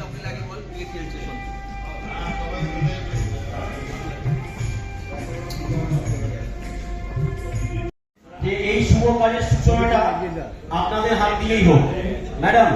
Chocolate আগে বল দিয়ে খেলছে যে এই শুভ কাজের সূচনাটা আপনাদের হাত দিয়েই হোক। ম্যাডাম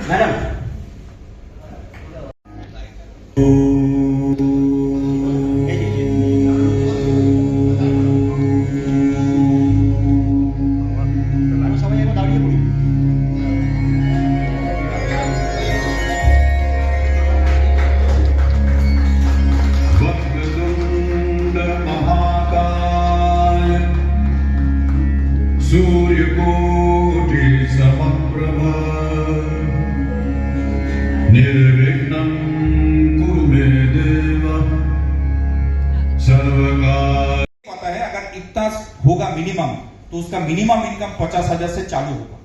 ম্যাডাম সবাই এখন দাঁড়িয়ে পড়ি। सूर्यकोटि समप्रभा निर्विघ्नं कुरु मे देव सर्वकाल। पता है अगर इतना होगा मिनिमम तो उसका मिनिमम इनकम 50,000 से चालू होगा।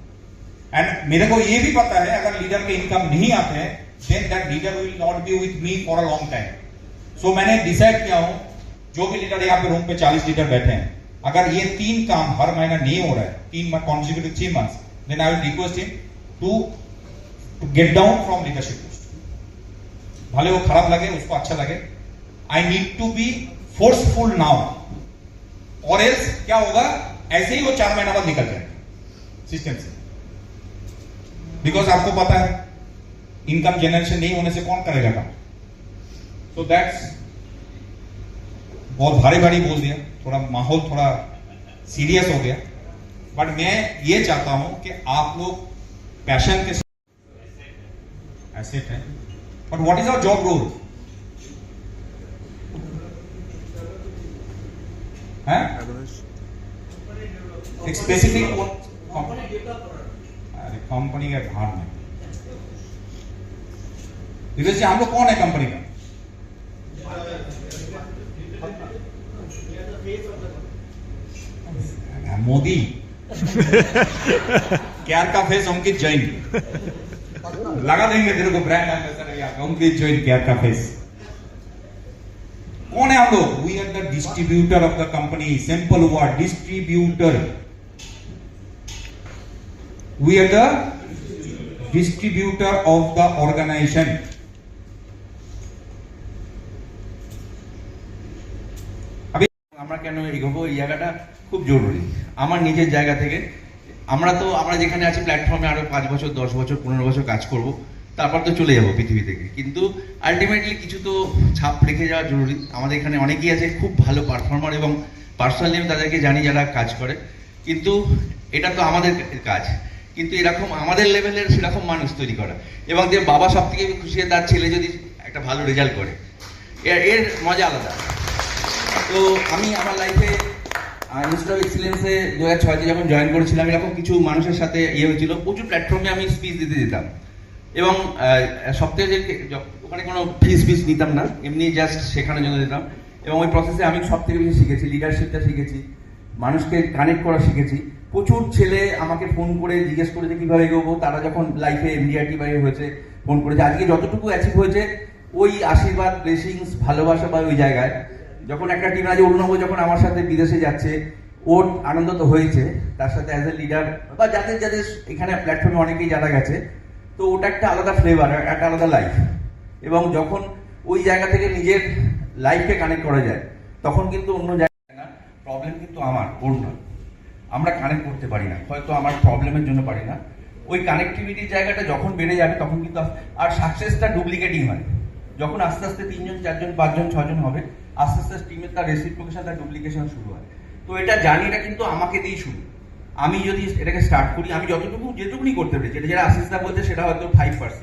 एंड मेरे को ये भी पता है अगर लीडर के इनकम नहीं आते हैं then that leader will not be with me for a long time. So मैंने डिसाइड किया हूं जो भी लीडर यहाँ पे रूम पे 40 लीडर बैठे हैं, अगर ये 3 काम हर महीना नहीं हो रहा है 3 consecutive 3 months, then I will request him to get down from leadership post। भले वो खराब लगे उसको अच्छा लगे, I need to be forceful now, और एल्स क्या होगा ऐसे ही वो 4 महीना बाद निकल जाएगा सिस्टम से। बिकॉज आपको पता है इनकम जनरेशन नहीं होने से कौन करेगा काम। सो दैट्स बहुत भारी भारी बोल दिया, थोड़ा माहौल थोड़ा सीरियस हो गया, बट मैं ये चाहता हूं कि आप लोग पैशन के साथ एसेट है। But what is our job role है? एक स्पेसिफिक अरे कंपनी का भार में धीरज जी हम लोग कौन है कंपनी का? मोदी केयर का फेस अंकित जैन लगा देंगे तेरे को ब्रांड एम्बेसडर या अंकित जैन केयर का फेस। कौन है हम लोग? We are the distributor of the company. Simple word distributor. We are the distributor of the organization. আমরা কেন এগোবো এই জায়গাটা খুব জরুরি আমার নিজের জায়গা থেকে। আমরা যেখানে আছি প্ল্যাটফর্মে আরো 5 বছর 10 বছর 15 বছর কাজ করব, তারপর তো চলে যাব পৃথিবী থেকে, কিন্তু আলটিমেটলি কিছু তো ছাপ রেখে যাওয়া জরুরি। আমাদের এখানে অনেকেই আছে খুব ভালো পারফর্মার এবং পার্সোনালি আমি তাদেরকে জানি যারা কাজ করে, কিন্তু এটা তো আমাদের কাজ, কিন্তু এরকম আমাদের লেভেলের সেরকম মানুষ তৈরি করা এবং যে বাবা সব থেকে খুশি হয় তার ছেলে যদি একটা ভালো রেজাল্ট করে, এর মজা আলাদা। তো আমি আমার লাইফে ইনস্টিটিউট অফ এক্সিলেন্সে 2006-তে যখন জয়েন করেছিলাম এরকম কিছু মানুষের সাথে হয়েছিল, প্রচুর প্ল্যাটফর্মে আমি স্পিচ দিতে যেতাম এবং সপ্তাহে যে ওখানে কোনো ফিস নিতাম না, এমনি জাস্ট শেখানোর জন্য যেতাম এবং ওই প্রসেসে আমি সব থেকে বেশি শিখেছি লিডারশিপটা শিখেছি, মানুষকে কানেক্ট করা শিখেছি। প্রচুর ছেলে আমাকে ফোন করে জিজ্ঞেস করেছে কীভাবে এগোবো, তারা যখন লাইফে এমডিআরটি বাইরে হয়েছে ফোন করেছে। আজকে যতটুকু অ্যাচিভ হয়েছে ওই আশীর্বাদ ব্লেসিংস ভালোবাসা বা ওই জায়গায় যখন একটা টিম আছে অরুণব যখন আমার সাথে বিদেশে যাচ্ছে ওর আনন্দ তো হয়েছে, তার সাথে অ্যাজ এ লিডার বা যাদের এখানে প্ল্যাটফর্মে অনেকেই যারা গেছে, তো ওটা একটা আলাদা ফ্লেভার, একটা আলাদা লাইফ। এবং যখন ওই জায়গা থেকে নিজের লাইফকে কানেক্ট করা যায় তখন কিন্তু অন্য জায়গায় না, প্রবলেম কিন্তু আমার ওর নয়, আমরা কানেক্ট করতে পারি না, হয়তো আমার প্রবলেমের জন্য পারি না। ওই কানেক্টিভিটির জায়গাটা যখন বেড়ে যাবে তখন কিন্তু আর সাকসেসটা ডুপ্লিকেটিং হয়। যখন আস্তে আস্তে 3 জন 4 জন 5 জন 6 জন হবে, আস্তে আস্তে টিমের তার রেসিপ্রোকেশন তার ডুপ্লিকেশন শুরু হয়। তো এটা জার্নিটা কিন্তু আমাকে দিয়েই শুরু। আমি যদি এটাকে স্টার্ট করি, আমি যেটুকুনি করতে পেরেছি, এটা যারা আশিসদা বলছে সেটা হয়তো 5%,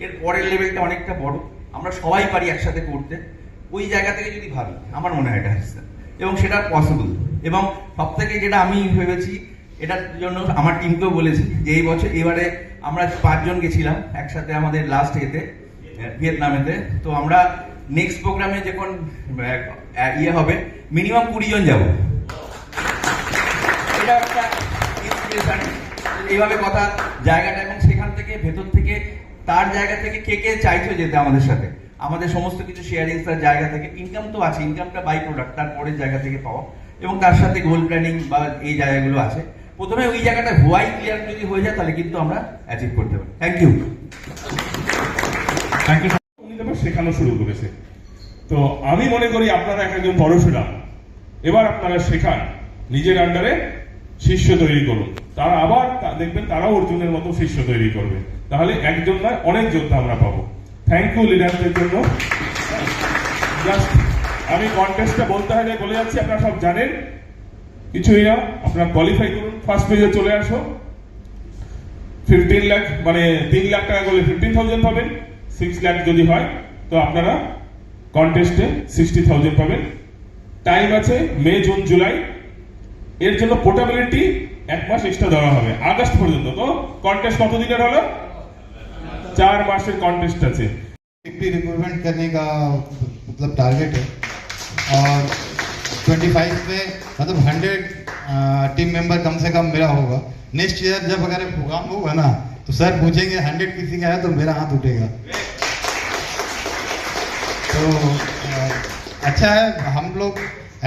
এর পরের লেভেলটা অনেকটা বড়, আমরা সবাই পারি একসাথে করতে। ওই জায়গা থেকে যদি ভাবি আমার মনে হয় এটা আশিসদা, এবং সেটা পসিবল। এবং সব থেকে যেটা আমি ভেবেছি, এটার জন্য আমার টিমকেও বলেছি যে এবারে আমরা 5 জন গেছিলাম একসাথে আমাদের লাস্ট ভিয়েতনামেতে। তো আমরা নেক্সট প্রোগ্রামে যখন হবে মিনিমাম 20 জন যাবো। এটা একটা ইন্সপিরেশন, এইভাবে কথা জায়গাটা, এবং সেখান থেকে ভেতর থেকে তার জায়গা থেকে কে চাইছে যেতে আমাদের সাথে, আমাদের সমস্ত কিছু শেয়ারিং তার জায়গা থেকে। ইনকাম তো আছে, ইনকামটা বাই প্রোডাক্ট, তারপরের জায়গা থেকে পাওয়া, এবং তার সাথে গোল প্ল্যানিং বা এই জায়গাগুলো আছে। প্রথমে ওই জায়গাটা হোয়াই ক্লিয়ার যদি হয়ে যায় তাহলে কিন্তু আমরা অ্যাচিভ করতে পারি। Thank you. Thank you. উনি তারপর শেখানো শুরু করেছে। তো আমি মনে করি আপনারা একজন পড়াশোনা এবার আপনারা শেখান, নিজের আন্ডারে শিষ্য তৈরি করুন, তারা আবার দেখবেন তারাও অর্জুনের মতো শিষ্য তৈরি করবে, তাহলে একজন নয় অনেক যোদ্ধা আমরা পাবো। থ্যাংক ইউ লিডারদের জন্য। জাস্ট আমি কন্টেস্টটা বলতে হয় বলে যাচ্ছি, আপনারা সব জানেন, কিছুই না, আপনারা কোয়ালিফাই করুন, ফার্স্ট পেজে চলে আসো। 15 লাখ মানে 3 লাখ টাকা করলে 15,000 পাবেন, 6 লাখ যদি হয় তো আপনারা কন্টেস্টে 60,000 পাবেন। টাইম আছে মে, জুন, জুলাই, এর জন্য পোর্টেবিলিটি 1 মাস এক্সট্রা দেওয়া হবে আগস্ট পর্যন্ত। তো কন্টেস্ট কত দিনের হলো? 4 মাসের কন্টেস্ট আছে। रिक्रूटमेंट करने का मतलब टारगेट है और 25 में मतलब 100 टीम मेंबर कम से कम मेरा होगा। नेक्स्ट ईयर जब अगर प्रोग्राम होगा ना तो सर पूछेंगे 100 किसी का है तो मेरा हाथ उठेगा। तो अच्छा है, हम लोग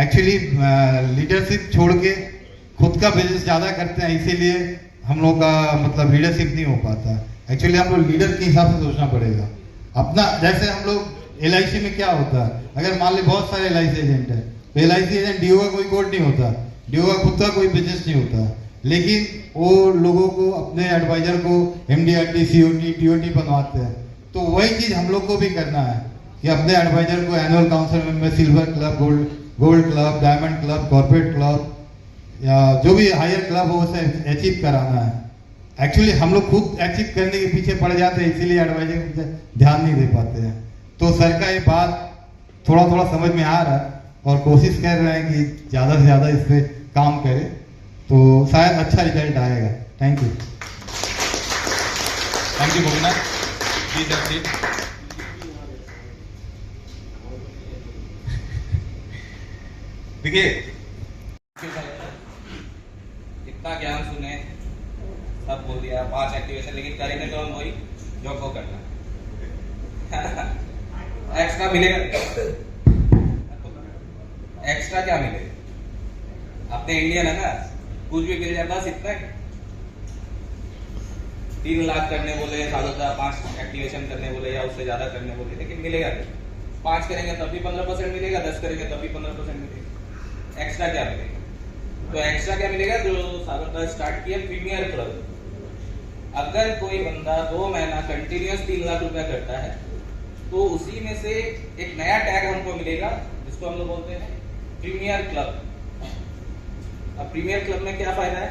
एक्चुअली लीडरशिप छोड़ के खुद का बिजनेस ज़्यादा करते हैं, इसीलिए हम लोग का मतलब लीडरशिप नहीं हो पाता। एक्चुअली हम लोग लीडर के हिसाब से सोचना पड़ेगा अपना। जैसे हम लोग LIC में क्या होता है, अगर मान ली बहुत सारे LIC एजेंट है तो LIC एजेंट DO का कोई कोड नहीं होता, DO का खुद का कोई बिजनेस नहीं होता, लेकिन वो लोगों को अपने एडवाइजर को MD, COT, TOT बनवाते हैं। तो वही चीज़ हम लोग को भी करना है कि अपने एडवाइजर को एनुअल काउंसिल में silver club, gold club, diamond club, corporate club या जो भी हायर क्लब हो उसे अचीव कराना है। एक्चुअली हम लोग खुद अचीव करने के पीछे पड़ जाते हैं, इसीलिए एडवाइजर पे ध्यान नहीं दे पाते हैं। तो सर का ये बात थोड़ा थोड़ा समझ में आ रहा है और कोशिश कर रहे हैं कि ज़्यादा से ज़्यादा इस पर काम करें, तो शायद अच्छा रिजल्ट आएगा। Thank you. Thank you Govind. Please active. देखिए इतना ज्ञान सुने, सब बोल दिया 5 एक्टिवेशन, लेकिन करेंगे तो हम वही जो को करना एक्स्ट्रा मिलेगा। एक्स्ट्रा क्या मिलेगा? अपने इंडियन है ना, कुछ भी मिल जाता बस इतना ही। 3 लाख करने बोले, 5 एक्टिवेशन करने बोले या उससे ज्यादा करने बोले, लेकिन मिलेगा नहीं। 5 करेंगे तब भी 15% मिलेगा, 10 करेंगे तब भी 15% मिलेगा। एक्स्ट्रा क्या मिलेगा? तो एक्स्ट्रा क्या मिलेगा? जो सागर स्टार्ट किया प्रीमियर क्लब, अगर कोई बंदा 2 महीना कंटिन्यूअस 3 लाख रुपया करता है तो उसी में से एक नया टैग हमको मिलेगा जिसको हम लोग बोलते हैं प्रीमियर क्लब। अब प्रीमियर क्लब में क्या फायदा है?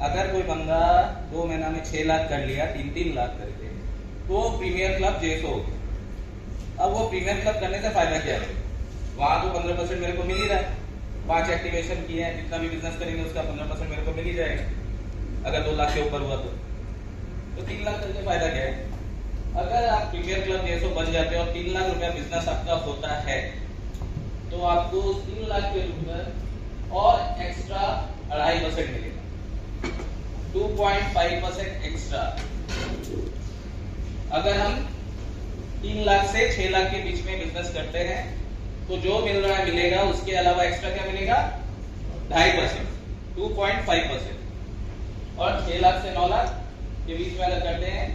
अगर कोई बंदा 2 महीना में 6 लाख कर लिया 3-3 लाख करके, तो प्रीमियर क्लब जैसो हो गया। अब वो प्रीमियर क्लब करने से फायदा क्या है? वहां तो 15% मेरे को मिल ही रहा है, 5 एक्टिवेशन किए हैं, जितना भी बिजनेस करेंगे उसका 15% मेरे को मिल ही जाएगा। अगर 2 लाख के ऊपर हुआ तो 3 लाख करके फायदा क्या है? अगर आप प्रीमियर क्लब जैसे बन जाते हो और 3 लाख रुपया बिजनेस आपका होता है तो आपको 3 लाख के ऊपर और एक्स्ट्रा 2.5% मिलेगा, 2.5% एक्स्ट्रा। अगर हम 3 लाख से 6 लाख के बीच में बिजनेस करते हैं तो जो मिल रहा है मिलेगा, उसके अलावा एक्स्ट्रा क्या मिलेगा? 2.5%, 2.5%। और 6 लाख से 9 लाख के बीच में अगर करते हैं